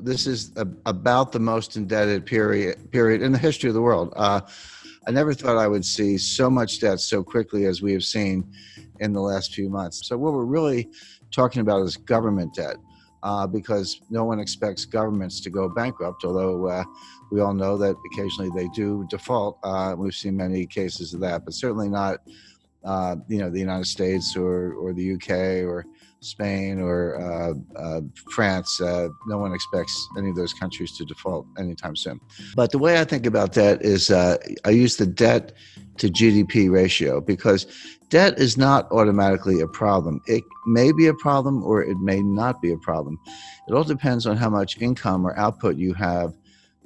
this is about the most indebted period in the history of the world. I never thought I would see so much debt so quickly as we have seen in the last few months. So what we're really talking about is government debt, because no one expects governments to go bankrupt, although we all know that occasionally they do default. We've seen many cases of that, but certainly not the United States or the UK or Spain or France. No one expects any of those countries to default anytime soon. But the way I think about debt is I use the debt to GDP ratio, because debt is not automatically a problem. It may be a problem or it may not be a problem. It all depends on how much income or output you have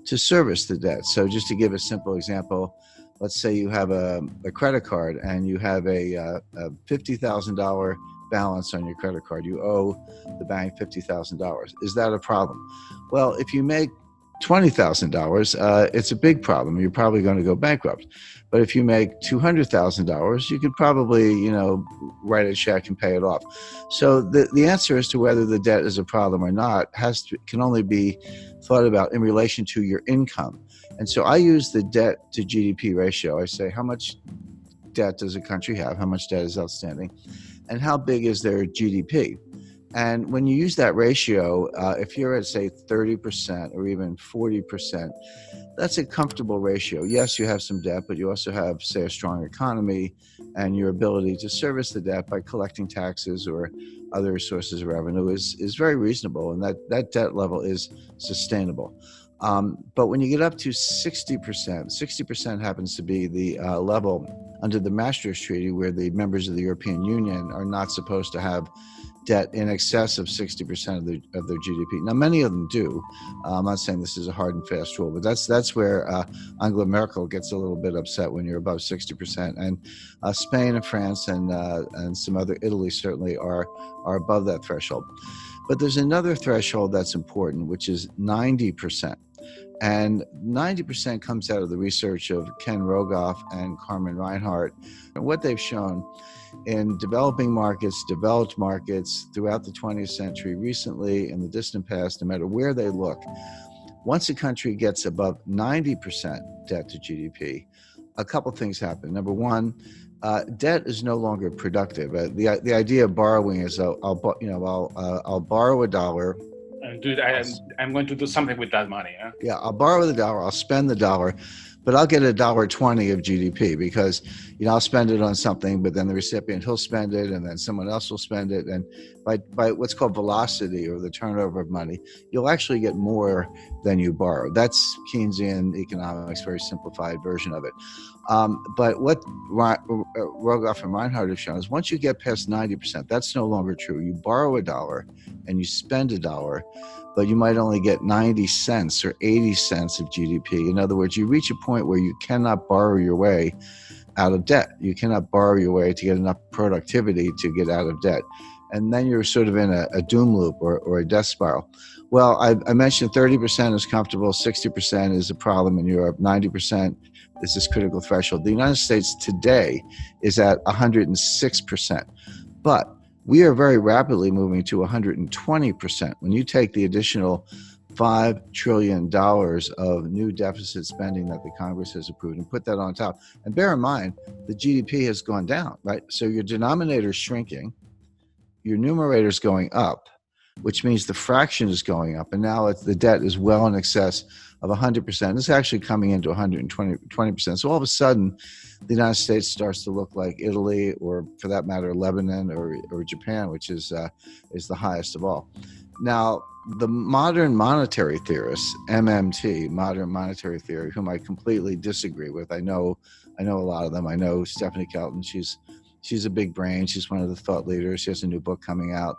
to service the debt. So just to give a simple example, let's say you have a credit card and you have a $50,000 balance on your credit card. You owe the bank $50,000. Is that a problem? Well, if you make $20,000, it's a big problem. You're probably going to go bankrupt. But if you make $200,000, you could probably, write a check and pay it off. So the answer as to whether the debt is a problem or not can only be thought about in relation to your income. And so I use the debt to GDP ratio. I say, how much debt does a country have? How much debt is outstanding? And how big is their GDP? And when you use that ratio, if you're at, say, 30% or even 40%, that's a comfortable ratio. Yes, you have some debt, but you also have, say, a strong economy and your ability to service the debt by collecting taxes or other sources of revenue is very reasonable, and that debt level is sustainable. But when you get up to 60% happens to be the level under the Maastricht Treaty, where the members of the European Union are not supposed to have debt in excess of 60% of their GDP. Now, many of them do. I'm not saying this is a hard and fast rule, but that's where Angela Merkel gets a little bit upset when you're above 60%. And Spain and France and some other, Italy certainly are above that threshold. But there's another threshold that's important, which is 90%. And 90% comes out of the research of Ken Rogoff and Carmen Reinhart. And what they've shown in developing markets, developed markets throughout the 20th century, recently, in the distant past, no matter where they look, once a country gets above 90% debt to GDP, a couple things happen. Number one, debt is no longer productive. The idea of borrowing is I'll borrow $1. I'm going to do something with that money. Huh? Yeah, I'll borrow the $1, I'll spend the $1, but I'll get $1.20 of GDP because, I'll spend it on something, but then the recipient, he'll spend it, and then someone else will spend it. And by what's called velocity, or the turnover of money, you'll actually get more than you borrow. That's Keynesian economics, very simplified version of it. But what Rogoff and Reinhart have shown is once you get past 90%, that's no longer true. You borrow $1 and you spend $1, but you might only get 90 cents or 80 cents of GDP. In other words, you reach a point where you cannot borrow your way out of debt. You cannot borrow your way to get enough productivity to get out of debt. And then you're sort of in a doom loop or a death spiral. Well, I mentioned 30% is comfortable, 60% is a problem in Europe, 90% is this critical threshold. The United States today is at 106%. But we are very rapidly moving to 120%. When you take the additional $5 trillion of new deficit spending that the Congress has approved and put that on top, and bear in mind, the GDP has gone down, right? So your denominator is shrinking, your numerator is going up, which means the fraction is going up, and now the debt is well in excess of 100%. It's actually coming into 120%. So all of a sudden, the United States starts to look like Italy, or for that matter, Lebanon or Japan, which is the highest of all. Now, the modern monetary theorists, MMT, modern monetary theory, whom I completely disagree with. I know a lot of them. I know Stephanie Kelton. She's a big brain. She's one of the thought leaders. She has a new book coming out.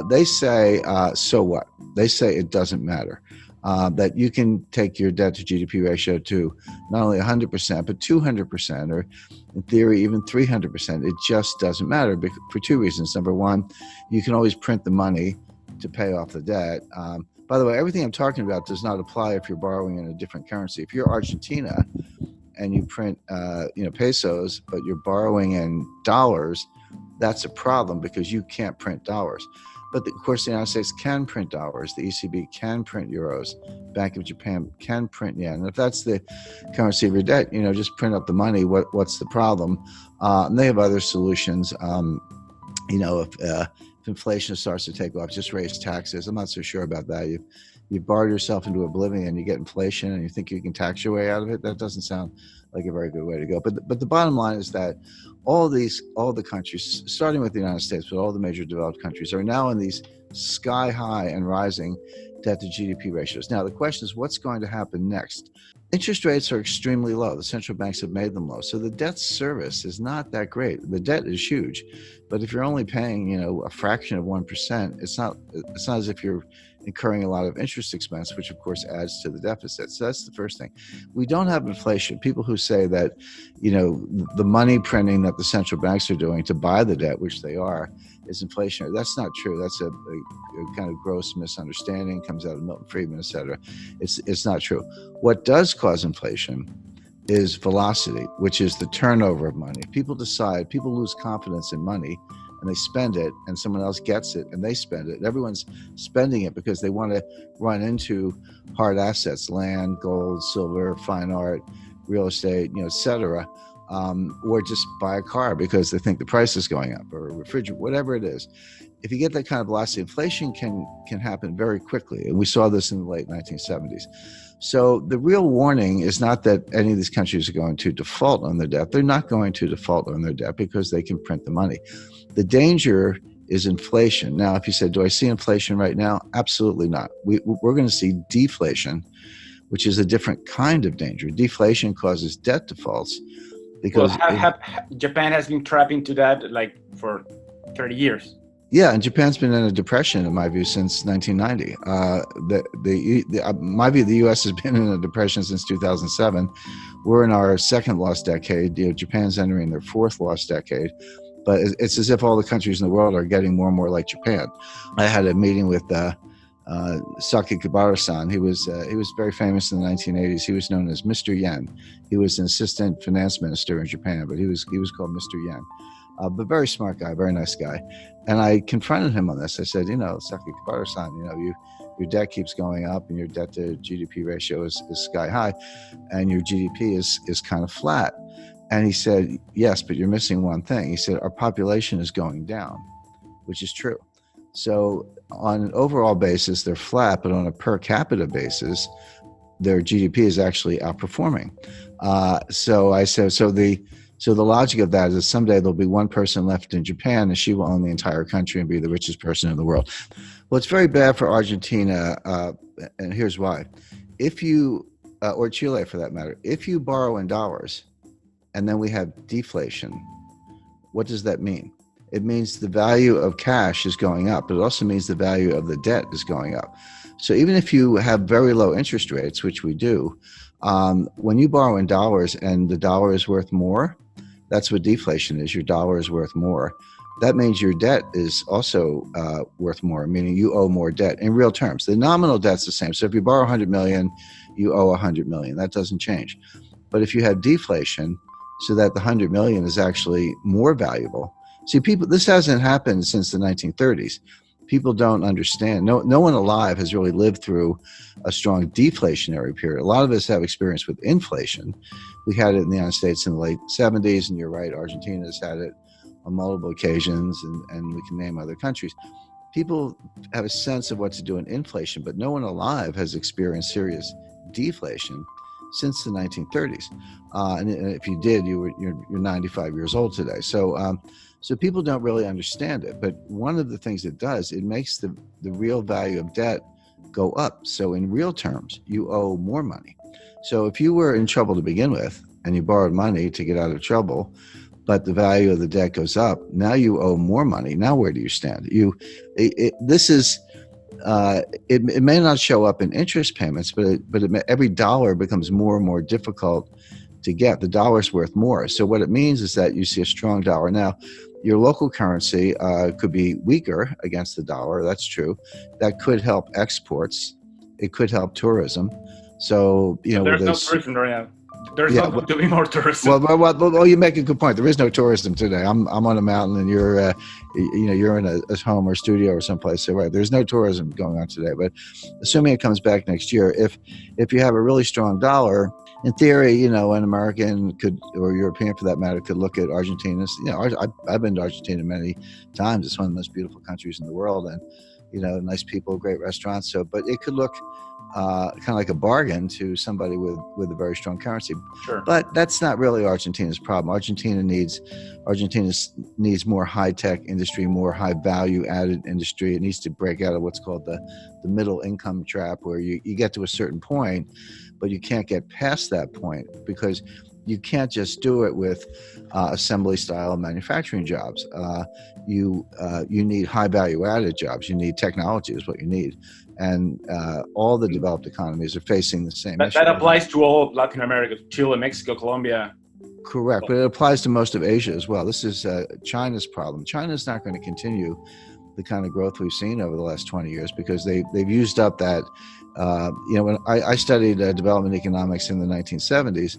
They say, so what? They say it doesn't matter. That you can take your debt to GDP ratio to not only 100%, but 200%, or in theory, even 300%. It just doesn't matter for two reasons. Number one, you can always print the money to pay off the debt. By the way, everything I'm talking about does not apply if you're borrowing in a different currency. If you're Argentina and you print pesos, but you're borrowing in dollars, that's a problem because you can't print dollars. But of course, the United States can print dollars. The ECB can print euros. Bank of Japan can print yen. And if that's the currency of your debt, just print up the money. What's the problem? And they have other solutions. If inflation starts to take off, just raise taxes. I'm not so sure about that. You've borrowed yourself into oblivion. You get inflation, and you think you can tax your way out of it. That doesn't sound like a very good way to go. But the bottom line is that all the countries, starting with the United States, but all the major developed countries, are now in these sky high and rising debt to GDP ratios. Now the question is, what's going to happen next? Interest rates are extremely low. The central banks have made them low. So the debt service is not that great. The debt is huge, but if you're only paying, a fraction of 1%, it's not as if you're incurring a lot of interest expense, which of course adds to the deficit. So that's the first thing. We don't have inflation. People who say that, the money printing that the central banks are doing to buy the debt, which they are, is inflationary. That's not true. That's a kind of gross misunderstanding, comes out of Milton Friedman, et cetera. It's not true. What does cause inflation is velocity, which is the turnover of money. People lose confidence in money, and they spend it, and someone else gets it and they spend it. Everyone's spending it because they want to run into hard assets, land, gold, silver, fine art, real estate, et cetera, or just buy a car because they think the price is going up, or a refrigerator, whatever it is. If you get that kind of velocity, inflation can happen very quickly. And we saw this in the late 1970s. So the real warning is not that any of these countries are going to default on their debt. They're not going to default on their debt because they can print the money. The danger is inflation. Now, if you said, do I see inflation right now? Absolutely not. We're going to see deflation, which is a different kind of danger. Deflation causes debt defaults because Japan has been trapped into that for 30 years. Yeah, and Japan's been in a depression, in my view, since 1990. My view, the U.S. has been in a depression since 2007. We're in our second lost decade. Japan's entering their fourth lost decade. But it's as if all the countries in the world are getting more and more like Japan. I had a meeting with Sakakibara-san. He was very famous in the 1980s. He was known as Mr. Yen. He was an assistant finance minister in Japan, but he was called Mr. Yen. But very smart guy, very nice guy. And I confronted him on this. I said, Sakakibara-san, your debt keeps going up, and your debt to GDP ratio is sky high, and your GDP is kind of flat. And he said, yes, but you're missing one thing. He said, our population is going down, which is true. So on an overall basis, they're flat, but on a per capita basis, their GDP is actually outperforming. So I said, so the logic of that is someday there'll be one person left in Japan, and she will own the entire country and be the richest person in the world. Well, it's very bad for Argentina, and here's why. If you, or Chile for that matter, if you borrow in dollars, and then we have deflation, what does that mean? It means the value of cash is going up, but it also means the value of the debt is going up. So even if you have very low interest rates, which we do, when you borrow in dollars and the dollar is worth more, that's what deflation is. Your dollar is worth more. That means your debt is also worth more, meaning you owe more debt in real terms. The nominal debt's the same. So if you borrow 100 million, you owe 100 million. That doesn't change. But if you have deflation, so that the 100 million is actually more valuable. See, this hasn't happened since the 1930s. People don't understand. No one alive has really lived through a strong deflationary period. A lot of us have experience with inflation. We had it in the United States in the late 70s, and you're right, Argentina's had it on multiple occasions, and we can name other countries. People have a sense of what to do in inflation, but no one alive has experienced serious deflation since the 1930s. And if you did, you're 95 years old today. So people don't really understand it. But one of the things it does, it makes the real value of debt go up. So in real terms, you owe more money. So if you were in trouble to begin with, and you borrowed money to get out of trouble, but the value of the debt goes up, now you owe more money. Now where do you stand? It may not show up in interest payments, but every dollar becomes more and more difficult to get. The dollar's worth more. So what it means is that you see a strong dollar. Now, your local currency could be weaker against the dollar. That's true. That could help exports. It could help tourism. So, there's no tourism right now. There's Yeah, not going to be more tourism. well, you make a good point. There is no tourism today. I'm on a mountain, and you're in a home or studio or someplace. So right, there's no tourism going on today. But assuming it comes back next year, if you have a really strong dollar, in theory, an American could, or European for that matter, could look at Argentina. I've been to Argentina many times. It's one of the most beautiful countries in the world, and nice people, great restaurants. So, but it could look kind of like a bargain to somebody with a very strong currency. Sure. But that's not really Argentina's problem. Argentina needs more high-tech industry, more high-value-added industry. It needs to break out of what's called the middle income trap, where you get to a certain point, but you can't get past that point because you can't just do it with assembly style manufacturing jobs. You need high value added jobs. You need technology is what you need. And all the developed economies are facing the same issue. That applies to all of Latin America, Chile, Mexico, Colombia. Correct, but it applies to most of Asia as well. This is China's problem. China's not going to continue the kind of growth we've seen over the last 20 years because they've used up that. When I studied development economics in the 1970s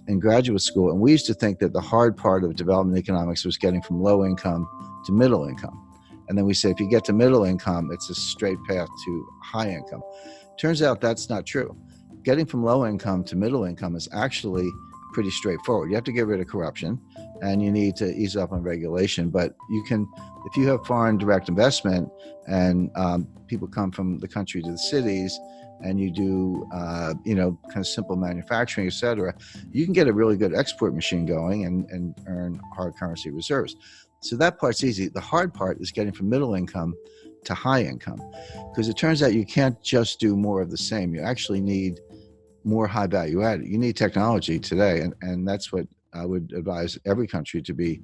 in graduate school, and we used to think that the hard part of development economics was getting from low income to middle income. And then we say if you get to middle income, it's a straight path to high income. Turns out that's not true. Getting from low income to middle income is actually pretty straightforward. You have to get rid of corruption and you need to ease up on regulation. But you can, if you have foreign direct investment and people come from the country to the cities and you do, kind of simple manufacturing, et cetera, you can get a really good export machine going and earn hard currency reserves. So that part's easy. The hard part is getting from middle income to high income, because it turns out you can't just do more of the same. You actually need more high value added. You need technology today, and that's what I would advise every country to be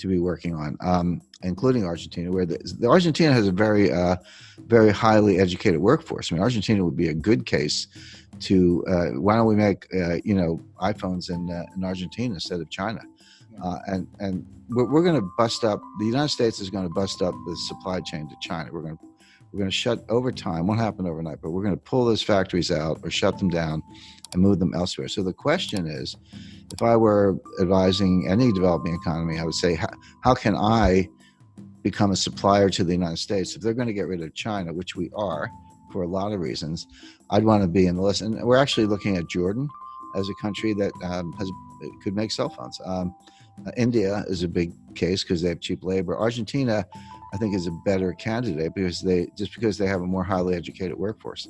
working on, including Argentina, where the Argentina has a very very highly educated workforce. I mean, Argentina would be a good case to why don't we make iPhones in Argentina instead of China, and we're going to bust up. The United States is going to bust up the supply chain to China. We're going to shut over time. Won't happen overnight, but we're going to pull those factories out or shut them down and move them elsewhere. So the question is, if I were advising any developing economy, I would say, how can I become a supplier to the United States? If they're going to get rid of China, which we are for a lot of reasons, I'd want to be in the list. And we're actually looking at Jordan as a country that could make cell phones. India is a big case because they have cheap labor. Argentina, I think, is a better candidate because they have a more highly educated workforce.